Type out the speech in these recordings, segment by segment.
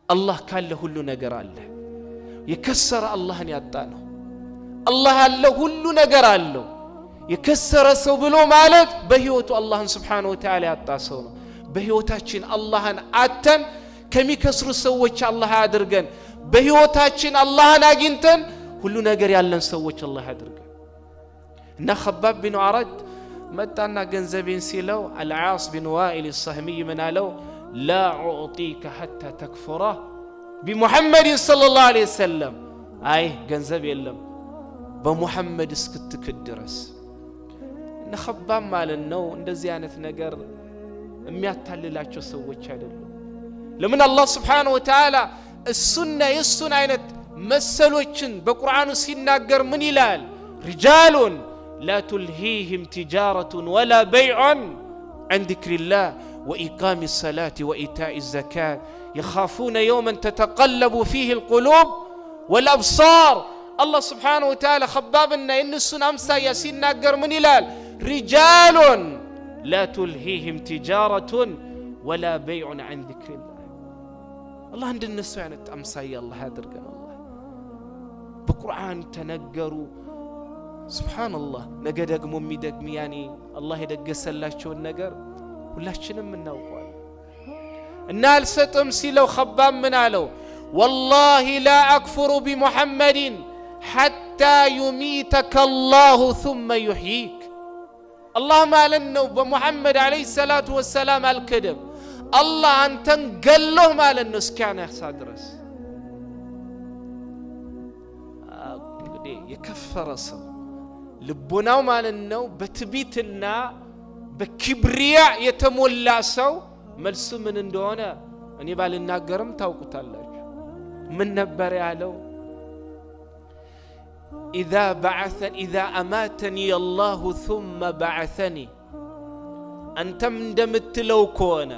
الله ካለ ሁሉ ነገር አለ የከሰረ አላህን ያጣ ነው አላህ አለ ሁሉ ነገር አለው የከሰረ ሰው ብሎ ማለት በህይወቱ አላህን Subhanahu Wa Ta'ala ያጣ ሰው ነው በህይወታችን አላህን አተን ከሚከስሩ ሰዎች አላህ ያድርገን በህይወታችን አላህን አግኝተን ሁሉ ነገር ያለን ሰዎች አላህ ያድርገን እና خباب بن عرد መጣና ገንዘቤን ሲለው العاص بن وائل الصهمي ምን አለው لا أعطيك حتى تكفره بمحمد صلى الله عليه وسلم أي ገንዘብ የለም በሙሐመድ እስክትከድረስ ነኸባም ማለት ነው እንደዚህ አይነት ነገር የሚያታልላቸው ሰዎች አይደሉም ለምን አላህ Subhanahu Wa Ta'ala السنة የሱን አይነት መሰሎችን በቁርአኑ ሲናገር ምን ይላል رجال لا تلهيهم تجارة ولا بيع عن ذكر الله وإقام الصلاة وإيتاء الزكاة يخافون يوما تتقلب فيه القلوب والأبصار الله سبحانه وتعالى خبابنا إن السنة أمسى ياسين ناقر من إلال رجال لا تلهيهم تجارة ولا بيع عن ذكر الله الله عند الناس يعني أمسى يا الله هادر قال الله بقرآن تنقروا سبحان الله نقدق ممي دقمي يعني الله يدق سلاش والنقر ሁላችንም እናውቀዋለን እና አልሰጥም ሲለው خباب ምን አለው والله لا أكفر بمحمد حتى يميتك الله ثم يحييك الله ما لنو بمحمد عليه الصلاة والسلام الكذب الله أنتن قال ما لنو اسكان يخسادرس يكفر ሰው ልቦናው ማለት ነው በትቢትና በክብሪያ የተሞላ ሰው መልሱ ምን እንደሆነ እኔ ባልናገርም ታውቁታላችሁ ምን ነበር ያለው إذا أماتني الله ثم بعثني أنتم እንደምትለው ከሆነ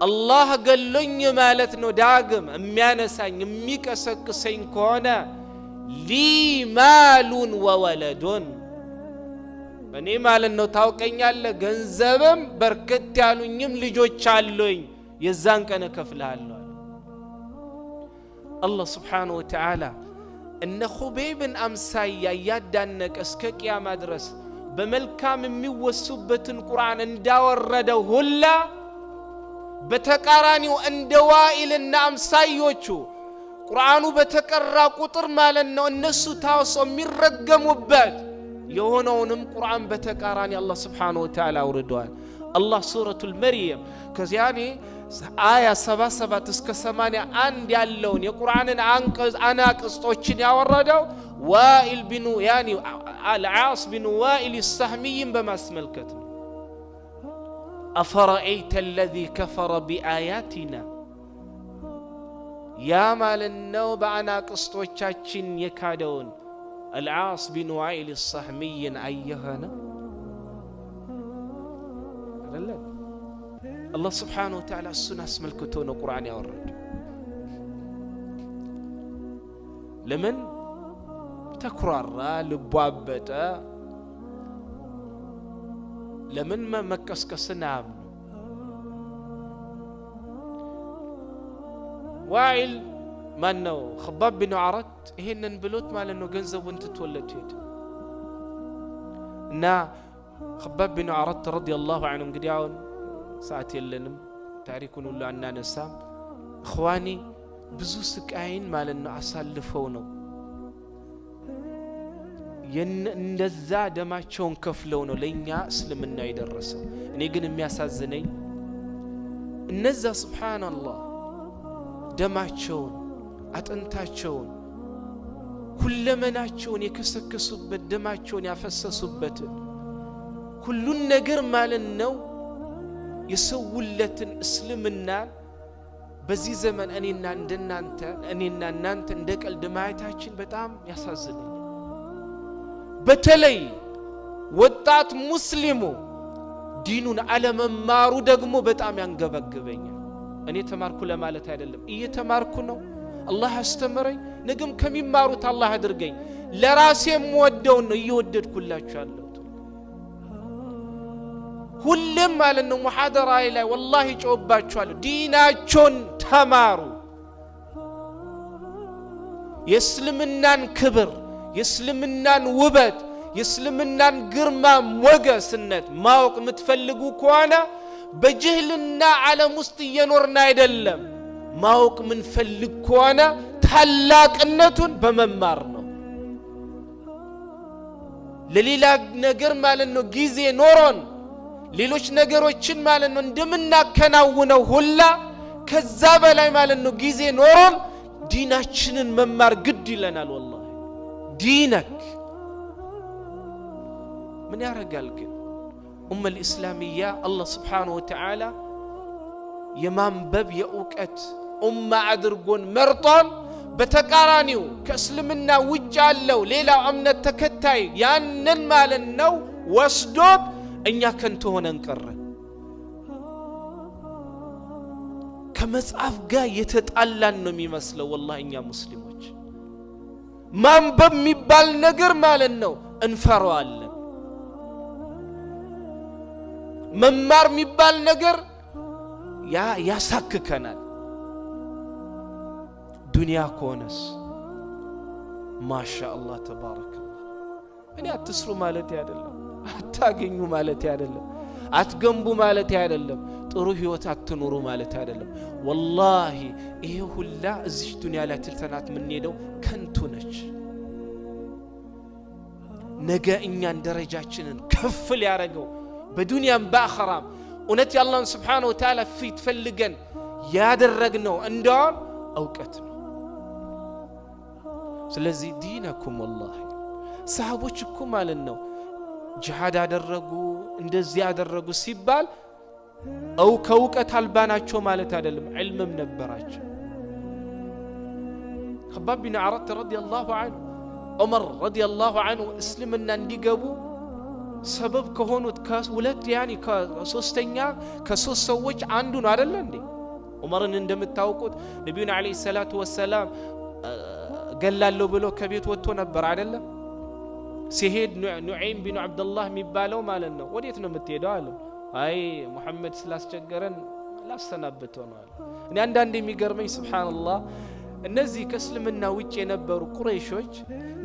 አላህ ገሎኝ ማለት ነው ዳግም የሚያነሳኝ የሚቀሰቅሰኝ ከሆነ لي مال وولد እኔ ማለት ነው ታውቀኛለህ ገንዘብም በርከት ያሉኝም ልጆች አሉኝ የዛን ቀን ከፍላለሁ አላህ Subhanahu Wa Ta'ala እነ ኹበይብን አምሳያ ያዳነቀ እስከ ቂያማ ድረስ በመልካም የሚወሱበትን ቁርአን እንዳወረደው ሁላ በተቃራኒው እንደ ዋኢልና አምሳዮቹ ቁርአኑ በተቀራ ቁጥር ማለት ነው እነሱ ታውሶ የሚረገሙበት የሆነውንም ቁርአን በተቃራኒ አላህ Subhanahu Wa Ta'ala አውርዷል አላህ ሱረቱል መርየም ከዚያኔ አያ 77 እስከ 81 ያለውን የቁርአንን አናቅስቶችን ያወረደው ዋኢል ቢኑ ያኒ العاص بن وائل السهمي በማስመልከት أفرأيت الذي كفر بآياتنا يا مالنو በአናቅስቶቻችን የካደውን العاص بن وائل السهمي أيهنا لا الله سبحانه وتعالى السنة اسملكتون القرآن يورد لمن تكرر لبوابته لمن ما مكسكسنا وائل ما نو خباب بن عرد هن بلوت ما لأنه جنزب وانت تولد يد نا خباب بن عرد رضي الله عنهم قد يعون ساعتي لنم تعريكون ولا عنا نسام إخواني بزوسك عين ما لأنه أسالفونه ينزا دماچون كفلونه لينيا اسلمنا يدرسوا اني ግን የሚያሳዝነኝ እነዛ سبحان الله ደማቸውን አጥንታቸውን ሁለመናቸውን የከሰከሱበት ደማቸውን ያፈሰሱበት ሁሉን ነገር ማለት ነው የሰውለትን እስልምና በዚህ ዘመን እኔና እናንተ እንደ ቀልድ ማየታችን በጣም ያሳዝነኛል በተለይ ወጣት ሙስሊሙ ዲኑን አለመማሩ ደግሞ በጣም ያንገበግበኛል። እኔ ተማርኩ ለማለት አይደለም፣ እየተማርኩ ነው። አላህ አስተምረኝ፣ ነገም ከሚማሩት አላህ አድርገኝ። ለራሴም ወደው ነው እየወደድኩላችሁ ያለሁት። ሁሌም ማለት ነው ሙሐደራዬ ላይ ወላሂ ጮህባችኋለሁ፣ ዲናቸውን ተማሩ። የእስልምናን ክብር፣ የእስልምናን ውበት፣ የእስልምናን ግርማ ሞገስነት ማወቅ የምትፈልጉ ከሆነ በጅህልና ዓለም ውስጥ እየኖርን አይደለም። ማወቅ ምንፈልግ ከሆነ ታላቅነቱን በመማር ነው። ለሌላ ነገር ማለት ነው ጊዜ ኖሮን ሌሎች ነገሮችን ማለት ነው እንደምናከናውነው ሁላ ከዛ በላይ ማለት ነው ጊዜ ኖሮን ዲናችንን መማር ግድ ይለናል። ወላሂ ዲነክ ምን ያረጋል ግን ኡመ الإسلامية الله سبحانه وتعالى የማንበብ የእውቀት ኡማ አድርጎን መርጧን በተቃራኒው ከእስልምና ውጭ ያለው ሌላው እምነት ተከታይ ያንን ማለት ነው ወስዶት እኛ ከንቱ ሆነን ቀረን። ከመጽሐፍ ጋር የተጣላን ነው የሚመስለው ወላሂ እኛ ሙስሊሞች። ማንበብ የሚባል ነገር ማለት ነው እንፈራዋለን። መማር የሚባል ነገር ያሳክከናል። ዱንያ ከሆነስ ማሻአላህ ተባረከላህ። እኔ አትስሩ ማለት አይደለም፣ አታገኙ ማለት አይደለም፣ አትገንቡ ማለት አይደለም፣ ጥሩ ህይወት አትኑሩ ማለት አይደለም። ወላሂ ይሄ ሁላ እዚህ ዱንያ ላይ ትልተናት የምንሄደው ከንቱ ነች። ነገ እኛን ደረጃችንን ከፍ ሊያረገው በዱንያም በአኺራም እውነት የአላህን ስብሓነሁ ወተዓላ ፊት ፈልገን ያደረግነው እንደውም እውቀት ነው። ስለዚህ ዲነኩም ወላሂ ሰሃቦች እኮ ማለት ነው ጂሃድ አደረጉ እንደዚህ ያደረጉ ሲባል ከእውቀት አልባናቸው ማለት አይደለም፣ ዕልምም ነበራቸው። ኸባብ ቢን አረት ረዲየላሁ ዐንሁ ዑመር ረዲየላሁ ዐንሁ እስልምና እንዲገቡ ሰበብ ከሆኑት ከሁለት ያኒ ከሶስተኛ ከሶስት ሰዎች አንዱ ነው አይደል እንዴ? ዑመርን እንደምታውቁት ነብዩና አለይሂ ሰላቱ ወሰላም ገላለው ብሎ ከቤት ወጥቶ ነበር አይደለም? ሲሄድ ኑዓይም ቢን አብዱላህ የሚባለው ማለት ነው ወዴት ነው የምትሄደው አለ። አይ ሙሐመድ ስላስቸገረን ላስተናብተው ነው አለ። እኔ አንዳንዴ የሚገርመኝ ሱብሃንአላህ እነዚህ ከእስልምና ውጭ የነበሩ ቁረይሾች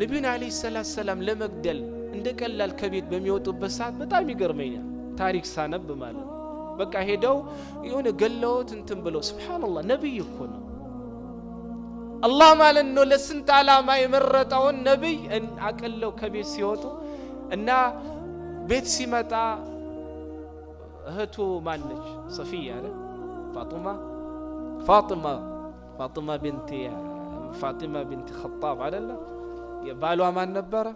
ነብዩና አለይሂ ሰላቱ ወሰላም ለመግደል እንደቀላል ከቤት በሚወጡበት ሰዓት በጣም ይገርመኛል። ታሪክ ሳነብ ማለት ነው በቃ ሄደው የሆነ ገለውት እንትን ብለው ሱብሃንአላህ ነብይ እኮ ነው አላህ ማለት ነው ለስንት ዓላማ የመረጠውን ነብይ አቀለው ከቤት ሲወጡ እና ቤት ሲመጣ እህቱ ማነች ሰፊያ አይደል ፋጢማ ቢንት ኸጣብ አይደል? የባሏ ማን ነበረ?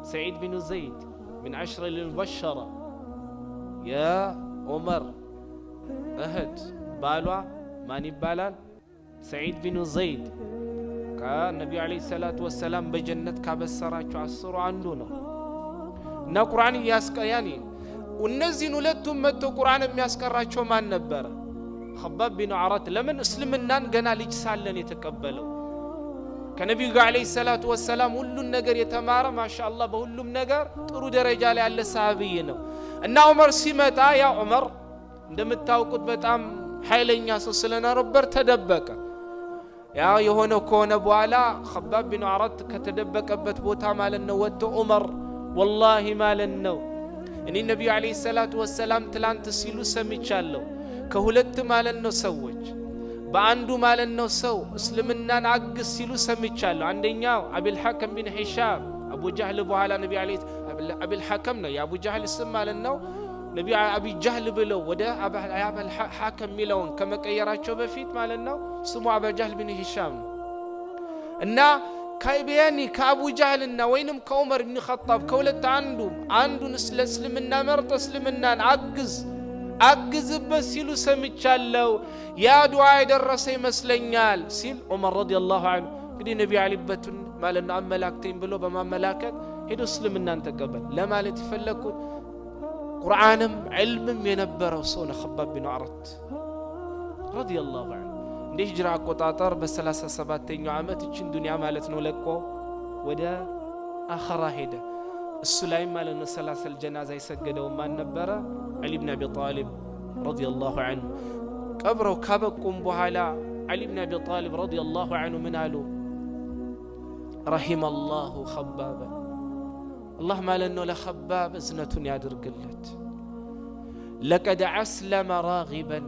سعيد بن زيد من 10 المبشرة يا عمر أهد بالوا ما نبالان سعيد بن زيد كان النبي عليه الصلاة والسلام بجنة كابسراچو عصروا عندنا نا قرآن ياسكياني والنزين ولدتم متو قرآن ياسكراچو ما نبره خباب بن عرات لمن اسلمنا ገና ልጅ ሳለን የተቀበለው ከነብዩ ጋር አለይሂ ሰላቱ ወሰላም ሁሉን ነገር የተማረ ማሻአላህ በሁሉም ነገር ጥሩ ደረጃ ላይ ያለ ሰሃቢይ ነው። እና ዑመር ሲመጣ ያ ዑመር እንደምታውቁት በጣም ኃይለኛ ሰው ስለነበር ተደበቀ። ያ የሆነው ከሆነ በኋላ ኸባብ ቢን አረት ከተደበቀበት ቦታ ማለት ነው ወጥቶ ዑመር ወላሂ ማለት ነው እኔ ነብዩ አለይሂ ሰላቱ ወሰላም ትላንት ሲሉ ሰምቻለሁ ከሁለት ማለት ነው ሰዎች በአንዱ ማለት ነው ሰው እስልምናን አግስ ሲሉ ሰምቻለሁ። አንደኛው አቢል ሐከም ቢን ሂሻም አቡ ጀህል በኋላ ነብዩ አለይሂ አቢል ሐከም ነው የአቡ ጀህል ስም ማለት ነው። ነብዩ አቢ ጀህል ብለው ወደ አቢል ሐከም ሚለውን ከመቀየራቸው በፊት ማለት ነው ስሙ አቡ ጀህል ቢን ሂሻም ነው። እና ከአቢያኒ ከአቡ ጀህልና ወይንም ከዑመር ኢብኑ ኸጣብ ከሁለት አንዱን እስልምና መርጦ እስልምናን አግዝበት ሲሉ ሰምቻለሁ። ያ ዱዓ የደረሰ ይመስለኛል ሲል ዑመር ረዲየላሁ ዐንሁ እንግዲህ ነብዩ አለይሂበቱን ማለት ነው አመላክተኝ ብሎ በማመላከት ሄዶ እስልምናን ተቀበል ለማለት ይፈለኩት ቁርአንም ዕልምም የነበረው ሰው ነው خباب بن عرت رضي الله عنه እንደ ሂጅራ አቆጣጠር በ37ኛው ዓመት እቺን ዱንያ ማለት ነው ለቆ ወደ አኺራ ሄደ እሱ ላይ ማለት ነው 30 ጀናዛ ይሰገደው ማን ነበረ علي بن ابي طالب رضي الله عنه ቀብረው ካበቁም በኋላ علي بن ابي طالب رضي الله عنه ምን አሉ رحم الله خبابا الله ማለት ነው ለخباب እዝነቱን ያድርግለት لقد اسلم راغبا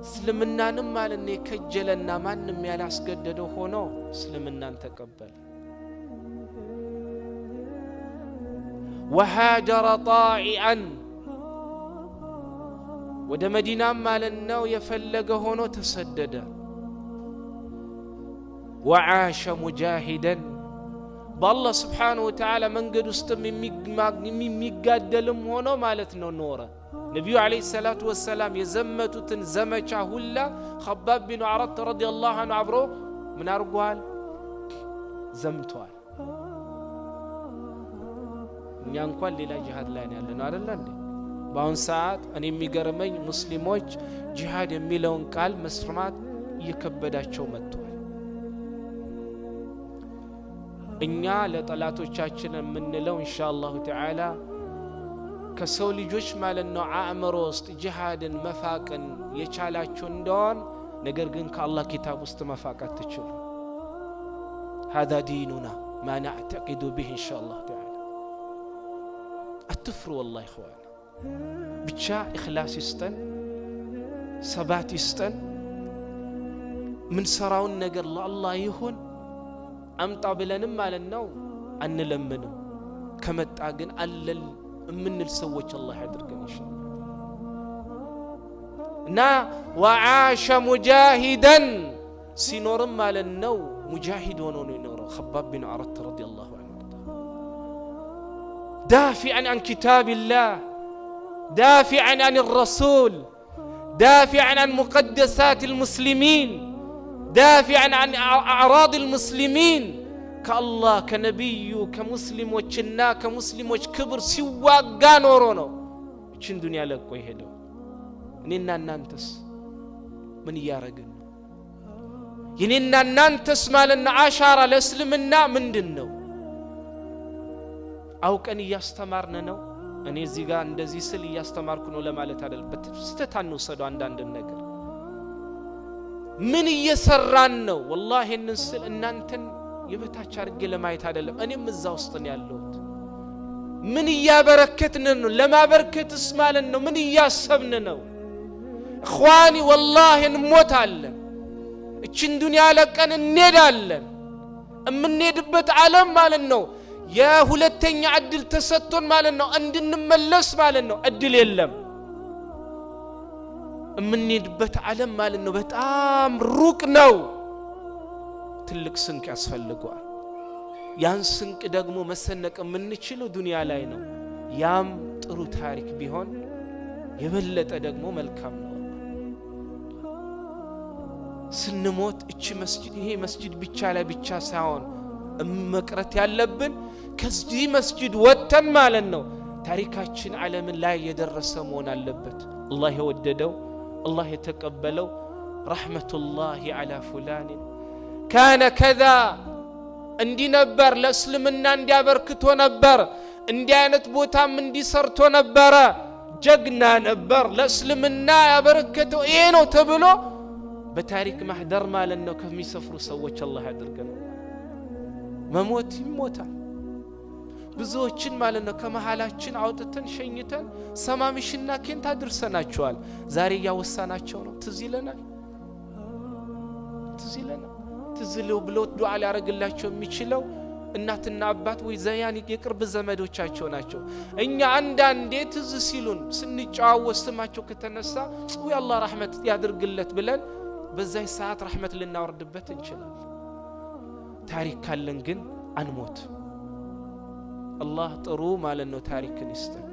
እስልምናንም ማለት ነው ከጀለና ማንንም ያላስገደደው ሆኖ እስልምናን ተቀበለ وهاجر طائعا ወደ መዲና ማለት ነው የፈለገ ሆኖ ተሰደደ وعاش مجاهدا بالله سبحانه وتعالى መንገድ ውስጥም የሚጋደልም ሆኖ ማለት ነው ኖረ ነብዩ አለይሂ ሰላቱ ወሰለም የዘመቱትን ዘመቻ ሁላ خباب بن عرت رضي الله عنه አብሮ ምን አርጓል ዘምቷል እኛ እንኳን ሌላ ጂሃድ ላይ ያለነው አይደል እንዴ በአሁን ሰዓት እኔ የሚገርመኝ ሙስሊሞች ጂሃድ የሚለውን ቃል መስማት እየከበዳቸው መጥቷል እኛ ለጠላቶቻችን የምንለው ኢንሻአላሁ ተዓላ ከሰው ልጆች ማለት ነው አእምሮ ውስጥ ጂሃድን መፋቅን የቻላችሁ እንደሆን ነገር ግን ከአላህ ኪታብ ውስጥ መፋቃት ትችሉ هذا ديننا ما نعتقد به إن شاء الله تعالى أتفروا والله إخوان ብቻ إخلاص ይስጠን ሰባት ይስጠን ምን ሰራውን ነገር ለአላህ ይሁን አምጣ ብለንም ማለት ነው አንለምንም ከመጣ ግን አለል እምንል ሰዎች አላህ ያድርገን ኢንሻአላህ እና وعاش مجاهدا ሲኖርም ማለት ነው ሙጃሂድ ሆኖ ነው የኖረው خباب بن عرت رضي الله عنه دافعا عن كتاب الله دافعا عن الرسول دافعا عن مقدسات المسلمين دافعا عن أعراض المسلمين كالله كنبي كمسلموچنا كمسلموچ كبر ሲዋጋ ኖሮ ነው እቺን ዱንያ ለቆ ይሄደው እኔና እናንተስ ምን ያረጋግን የኔና እናንተስ ማለና አሻራ ለእስልምና ምንድነው አውቀን ያስተማርነ ነው እኔ እዚህ ጋር እንደዚህ ስል ያስተማርኩ ነው ለማለት አይደል በስተታን ወሰዱ አንዳንድ ነገር ምን እየሰራን ነው والله እነን ስል እናንተን የበታች አርገ ለማየት አይደለም እኔም እዛው ውስጥ ነው ያለሁት ምን ያበረከትን ነው ለማበርከትስ ማለት ነው ምን ያሰብን ነው اخواني والله እንሞታለን እቺን ዱንያ ለቀን እንሄዳለን እምንሄድበት ዓለም ማለት ነው የሁለተኛ እድል ተሰጥቶን ማለት ነው እንድንመለስ ማለት ነው እድል የለም እምንሄድበት ዓለም ማለት ነው በጣም ሩቅ ነው ትልቅ ስንቅ ያስፈልጋል ያን ስንቅ ደግሞ መሰነቅ የምንችለው ዱንያ ላይ ነው ያም ጥሩ ታሪክ ቢሆን የበለጠ ደግሞ መልካም ነው ስንሞት እቺ መስጂድ ይሄ መስጂድ ብቻ ላይ ብቻ ሳይሆን መቅረት ያለብን ከዚህ መስጂድ ወጥተን ማለት ነው ታሪካችን ዓለምን ላይ የደረሰ መሆን አለበት አላህ የወደደው الله يتقبله رحمة الله على فلان كان كذا اندي نبر لاسلمنا اندي ابركتو نبر اندي አይነት ቦታም እንዲ ሰርቶ ነበር ጀግና ነበር ለاسلمنا ያበረከተው ይሄ ነው ተብሎ በታሪክ ማህደር ማለት ነው ከሚሰፍሩ ሰዎች አላህ ያድርገን መሞት ይሞታል ብዙዎችን ማለት ነው ከመሃላችን አውጥተን ሸኝተን ሰማምሽና ኬንታ ድርሰናቸዋል ዛሬ ያወሳናቸው ነው ትዝይለናል ትዝለው ብሎ ዱዓ ሊያረግላቸው የሚችለው እናትና አባት ወይ ዘያኒ የቅርብ ዘመዶቻቸው ናቸው እኛ አንዳንዴ ትዝ ሲሉን ስንጫወት ስማቸው ከተነሳ ወይ አላህ ረህመት ያድርግለት ብለን በዛይ ሰዓት ረህመት ልናወርድበት እንችላለን ታሪክ ካለን ግን አንሞት الله ጥሩ ማለት ነው ታሪክን ይስጠን